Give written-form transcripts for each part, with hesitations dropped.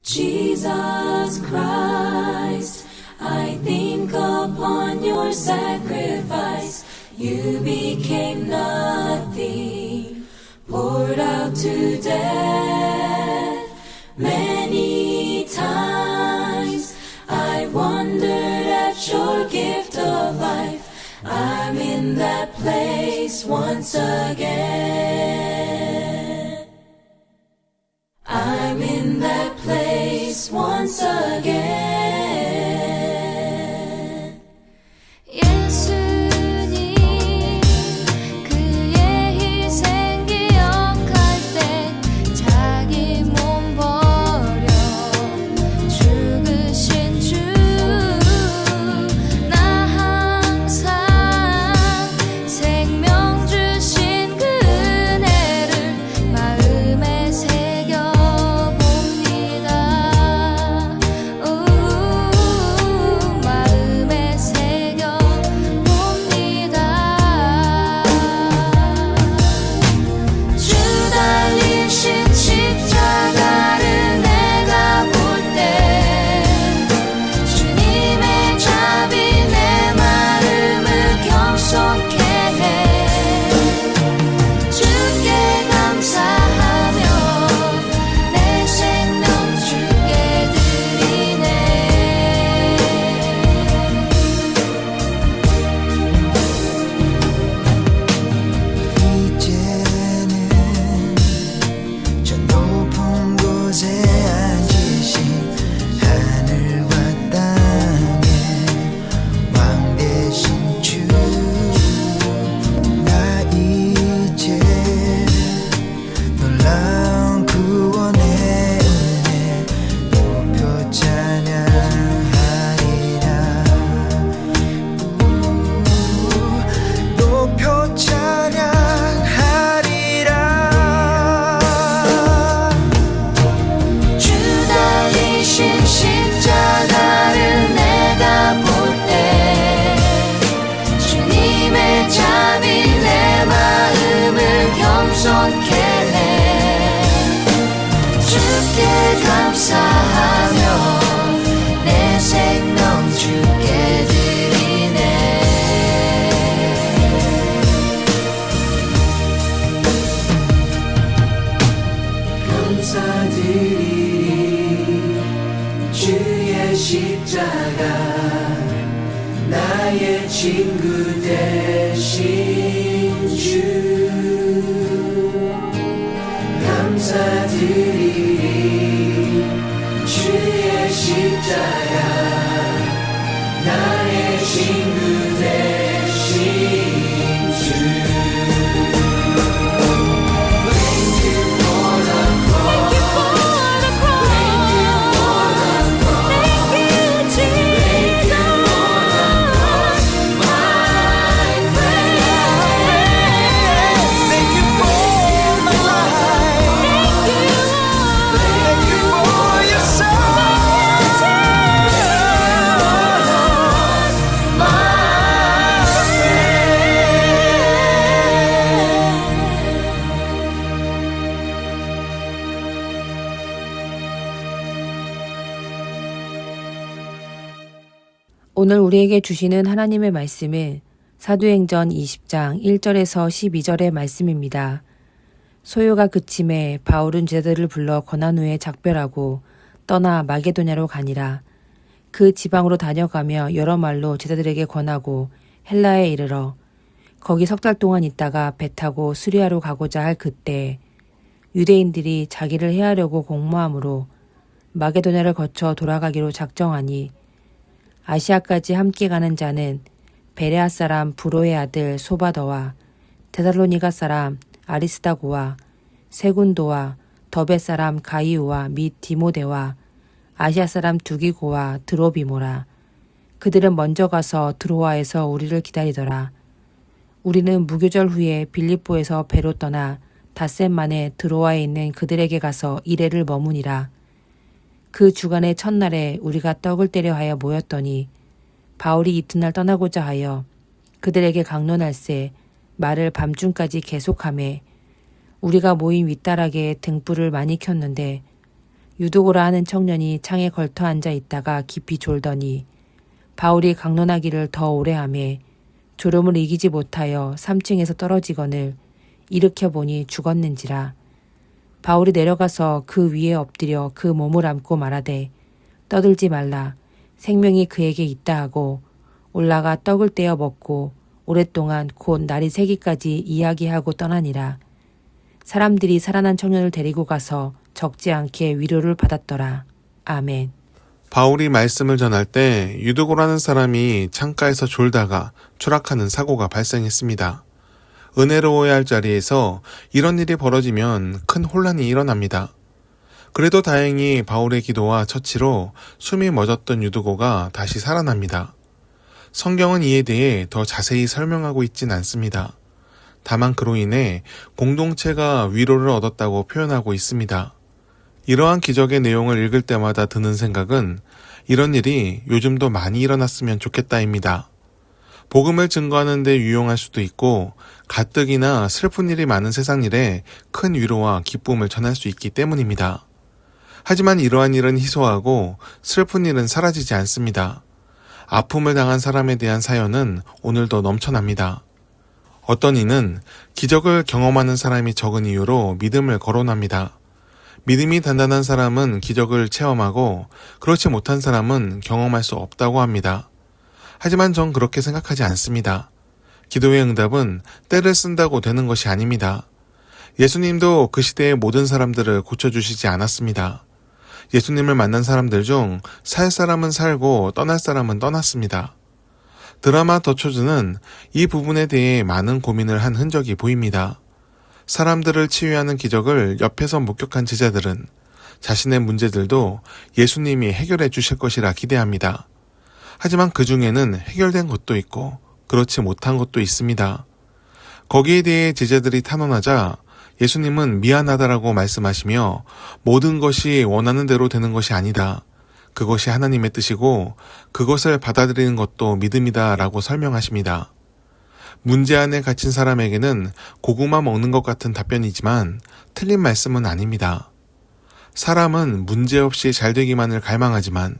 Jesus Christ, I think upon your sacrifice. You became nothing, poured out to death. Many times I wondered at your gift of life. I'm in that place once again. I'm in that place once again. 예수님 그의 희생 기억할 때 자기 몸 버려 죽으신 주 나 항상 생명 주신 그 은혜를 마음에 새겨봅니다. 마음에 새겨봅니다. 주 달리신 십자가를 내가 볼 때 주님의 잡이 내 마음을 겸손케 해. 주께 감사하며 내 생명 주께 드리네. 이제는 저 높은 곳에 앉으신 하늘과 땅의 왕 되신 주 나 이제 놀라운 구원의 은혜 높여 찬양하리라. 높여 찬양하리라. 주 달리신 십자가를 내가 볼 때 주님의 잡이 내 마음을 겸손케 해. 주께 감사하며 내 생명 주께 드리네. 감사드리리 주의 십자가 나의 친구 되신 주. 감사드리리 주의 십자가 나의 친구 되신 주. Thank you for the cross. Thank you for my life. Thank you for your 오늘 우리에게 주시는 하나님의 말씀은 사도행전 20장 1절에서 12절의 말씀입니다. 소요가 그침에 바울은 제자들을 불러 권한 후에 작별하고 떠나 마게도냐로 가니라. 그 지방으로 다녀가며 여러 말로 제자들에게 권하고 헬라에 이르러 거기 석 달 동안 있다가 배 타고 수리아로 가고자 할 그때 유대인들이 자기를 해하려고 공모함으로 마게도냐를 거쳐 돌아가기로 작정하니 아시아까지 함께 가는 자는 베레아 사람 브로의 아들 소바더와 데살로니가 사람 아리스다고와 세군도와 더베 사람 가이우와 및 디모데와 아시아 사람 두기고와 드로비모라. 그들은 먼저 가서 드로아에서 우리를 기다리더라. 우리는 무교절 후에 빌립보에서 배로 떠나 닷새 만에 드로아에 있는 그들에게 가서 이레를 머무니라. 그 주간의 첫날에 우리가 떡을 떼려 하여 모였더니 바울이 이튿날 떠나고자 하여 그들에게 강론할세 말을 밤중까지 계속하매 우리가 모인 윗다락에 등불을 많이 켰는데 유두고라 하는 청년이 창에 걸터 앉아 있다가 깊이 졸더니 바울이 강론하기를 더 오래 하매 졸음을 이기지 못하여 3층에서 떨어지거늘 일으켜보니 죽었는지라. 바울이 내려가서 그 위에 엎드려 그 몸을 안고 말하되 떠들지 말라. 생명이 그에게 있다 하고 올라가 떡을 떼어 먹고 오랫동안 곧 날이 새기까지 이야기하고 떠나니라. 사람들이 살아난 청년을 데리고 가서 적지 않게 위로를 받았더라. 아멘. 바울이 말씀을 전할 때 유두고라는 사람이 창가에서 졸다가 추락하는 사고가 발생했습니다. 은혜로워야 할 자리에서 이런 일이 벌어지면 큰 혼란이 일어납니다. 그래도 다행히 바울의 기도와 처치로 숨이 멎었던 유두고가 다시 살아납니다. 성경은 이에 대해 더 자세히 설명하고 있진 않습니다. 다만 그로 인해 공동체가 위로를 얻었다고 표현하고 있습니다. 이러한 기적의 내용을 읽을 때마다 드는 생각은 이런 일이 요즘도 많이 일어났으면 좋겠다입니다. 복음을 증거하는 데 유용할 수도 있고 가뜩이나 슬픈 일이 많은 세상 일에 큰 위로와 기쁨을 전할 수 있기 때문입니다. 하지만 이러한 일은 희소하고 슬픈 일은 사라지지 않습니다. 아픔을 당한 사람에 대한 사연은 오늘도 넘쳐납니다. 어떤 이는 기적을 경험하는 사람이 적은 이유로 믿음을 거론합니다. 믿음이 단단한 사람은 기적을 체험하고 그렇지 못한 사람은 경험할 수 없다고 합니다. 하지만 전 그렇게 생각하지 않습니다. 기도의 응답은 때를 쓴다고 되는 것이 아닙니다. 예수님도 그 시대의 모든 사람들을 고쳐주시지 않았습니다. 예수님을 만난 사람들 중 살 사람은 살고 떠날 사람은 떠났습니다. 드라마 더 초즈는 이 부분에 대해 많은 고민을 한 흔적이 보입니다. 사람들을 치유하는 기적을 옆에서 목격한 제자들은 자신의 문제들도 예수님이 해결해 주실 것이라 기대합니다. 하지만 그 중에는 해결된 것도 있고 그렇지 못한 것도 있습니다. 거기에 대해 제자들이 탄원하자 예수님은 미안하다라고 말씀하시며 모든 것이 원하는 대로 되는 것이 아니다. 그것이 하나님의 뜻이고 그것을 받아들이는 것도 믿음이다 라고 설명하십니다. 문제 안에 갇힌 사람에게는 고구마 먹는 것 같은 답변이지만 틀린 말씀은 아닙니다. 사람은 문제 없이 잘 되기만을 갈망하지만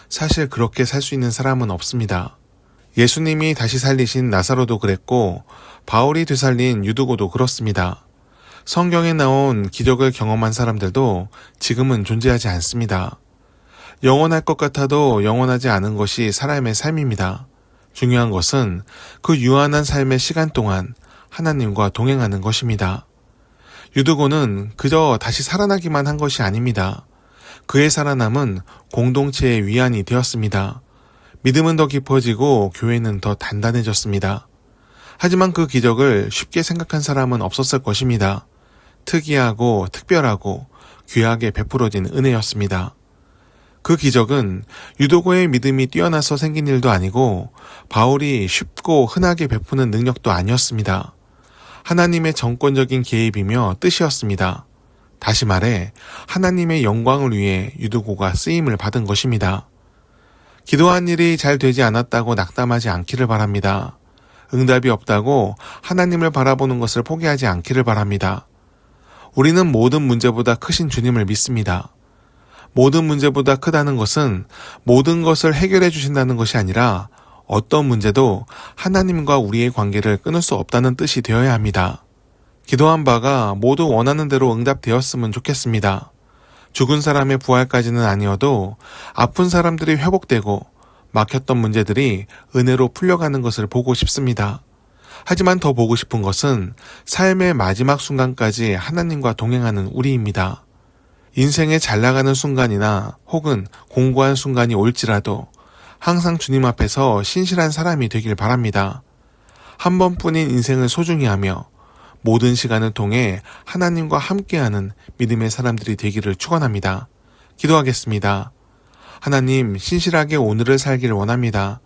사실 그렇게 살 수 있는 사람은 없습니다. 예수님이 다시 살리신 나사로도 그랬고 바울이 되살린 유두고도 그렇습니다. 성경에 나온 기적을 경험한 사람들도 지금은 존재하지 않습니다. 영원할 것 같아도 영원하지 않은 것이 사람의 삶입니다. 중요한 것은 그 유한한 삶의 시간 동안 하나님과 동행하는 것입니다. 유두고는 그저 다시 살아나기만 한 것이 아닙니다. 그의 살아남은 공동체의 위안이 되었습니다. 믿음은 더 깊어지고 교회는 더 단단해졌습니다. 하지만 그 기적을 쉽게 생각한 사람은 없었을 것입니다. 특이하고 특별하고 귀하게 베풀어진 은혜였습니다. 그 기적은 유도고의 믿음이 뛰어나서 생긴 일도 아니고 바울이 쉽고 흔하게 베푸는 능력도 아니었습니다. 하나님의 정권적인 개입이며 뜻이었습니다. 다시 말해 하나님의 영광을 위해 유두고가 쓰임을 받은 것입니다. 기도한 일이 잘 되지 않았다고 낙담하지 않기를 바랍니다. 응답이 없다고 하나님을 바라보는 것을 포기하지 않기를 바랍니다. 우리는 모든 문제보다 크신 주님을 믿습니다. 모든 문제보다 크다는 것은 모든 것을 해결해 주신다는 것이 아니라 어떤 문제도 하나님과 우리의 관계를 끊을 수 없다는 뜻이 되어야 합니다. 기도한 바가 모두 원하는 대로 응답되었으면 좋겠습니다. 죽은 사람의 부활까지는 아니어도 아픈 사람들이 회복되고 막혔던 문제들이 은혜로 풀려가는 것을 보고 싶습니다. 하지만 더 보고 싶은 것은 삶의 마지막 순간까지 하나님과 동행하는 우리입니다. 인생의 잘 나가는 순간이나 혹은 공고한 순간이 올지라도 항상 주님 앞에서 신실한 사람이 되길 바랍니다. 한 번뿐인 인생을 소중히 하며 모든 시간을 통해 하나님과 함께하는 믿음의 사람들이 되기를 축원합니다. 기도하겠습니다. 하나님, 신실하게 오늘을 살기를 원합니다.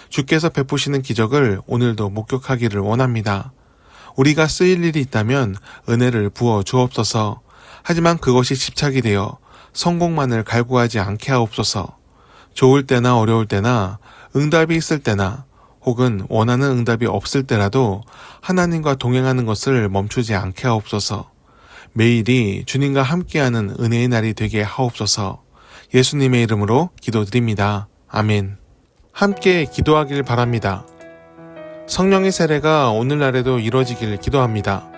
주께서 베푸시는 기적을 오늘도 목격하기를 원합니다. 우리가 쓰일 일이 있다면 은혜를 부어 주옵소서. 하지만 그것이 집착이 되어 성공만을 갈구하지 않게 하옵소서. 좋을 때나 어려울 때나 응답이 있을 때나 혹은 원하는 응답이 없을 때라도 하나님과 동행하는 것을 멈추지 않게 하옵소서. 매일이 주님과 함께하는 은혜의 날이 되게 하옵소서. 예수님의 이름으로 기도드립니다. 아멘. 함께 기도하길 바랍니다. 성령의 세례가 오늘날에도 이루어지길 기도합니다.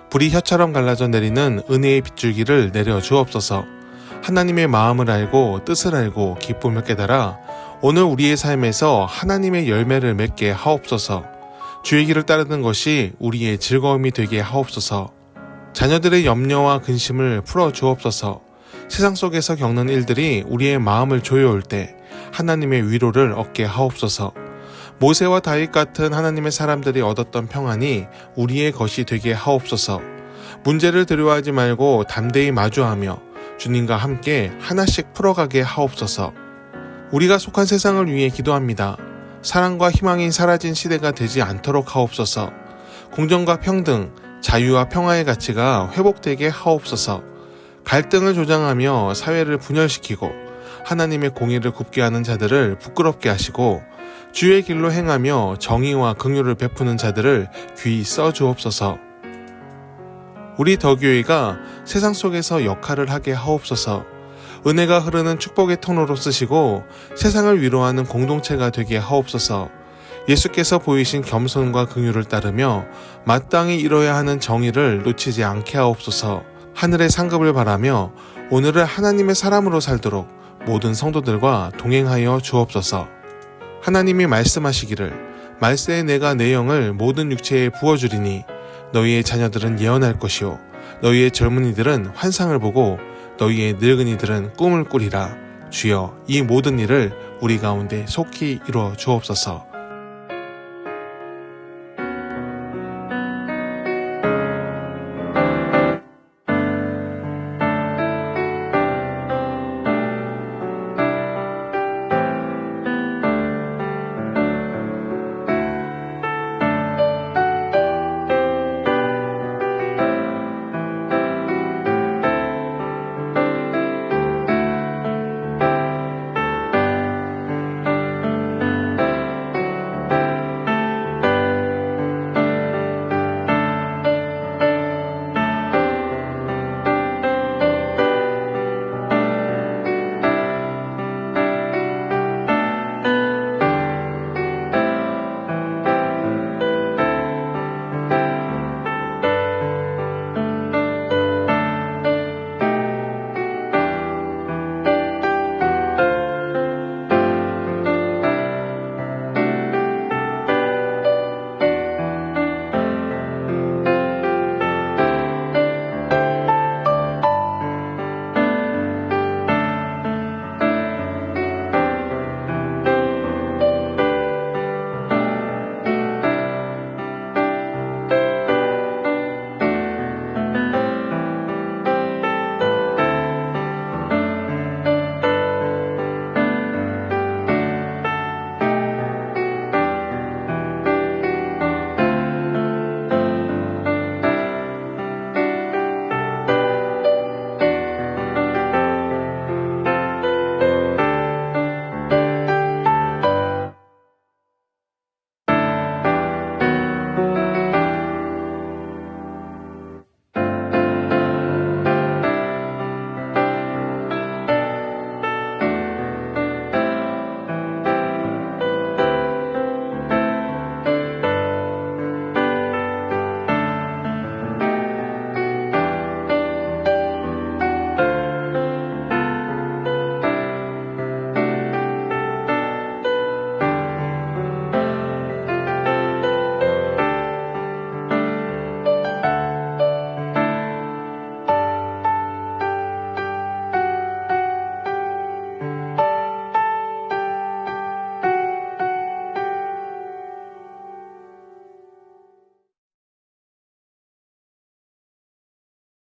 불이 혀처럼 갈라져 내리는 은혜의 빗줄기를 내려 주옵소서. 하나님의 마음을 알고 뜻을 알고 기쁨을 깨달아 오늘 우리의 삶에서 하나님의 열매를 맺게 하옵소서. 주의 길을 따르는 것이 우리의 즐거움이 되게 하옵소서. 자녀들의 염려와 근심을 풀어 주옵소서. 세상 속에서 겪는 일들이 우리의 마음을 조여올 때 하나님의 위로를 얻게 하옵소서. 모세와 다윗 같은 하나님의 사람들이 얻었던 평안이 우리의 것이 되게 하옵소서. 문제를 두려워하지 말고 담대히 마주하며 주님과 함께 하나씩 풀어가게 하옵소서. 우리가 속한 세상을 위해 기도합니다. 사랑과 희망이 사라진 시대가 되지 않도록 하옵소서. 공정과 평등, 자유와 평화의 가치가 회복되게 하옵소서. 갈등을 조장하며 사회를 분열시키고 하나님의 공의를 굽게 하는 자들을 부끄럽게 하시고 주의 길로 행하며 정의와 긍휼을 베푸는 자들을 귀히 써주옵소서. 우리 더교회가 세상 속에서 역할을 하게 하옵소서. 은혜가 흐르는 축복의 통로로 쓰시고 세상을 위로하는 공동체가 되게 하옵소서. 예수께서 보이신 겸손과 긍휼을 따르며 마땅히 이뤄야 하는 정의를 놓치지 않게 하옵소서. 하늘의 상급을 바라며 오늘을 하나님의 사람으로 살도록 모든 성도들과 동행하여 주옵소서. 하나님이 말씀하시기를 말세에 내가 내 영을 모든 육체에 부어주리니 너희의 자녀들은 예언할 것이요 너희의 젊은이들은 환상을 보고 너희의 늙은이들은 꿈을 꾸리라. 주여 이 모든 일을 우리 가운데 속히 이루어 주옵소서.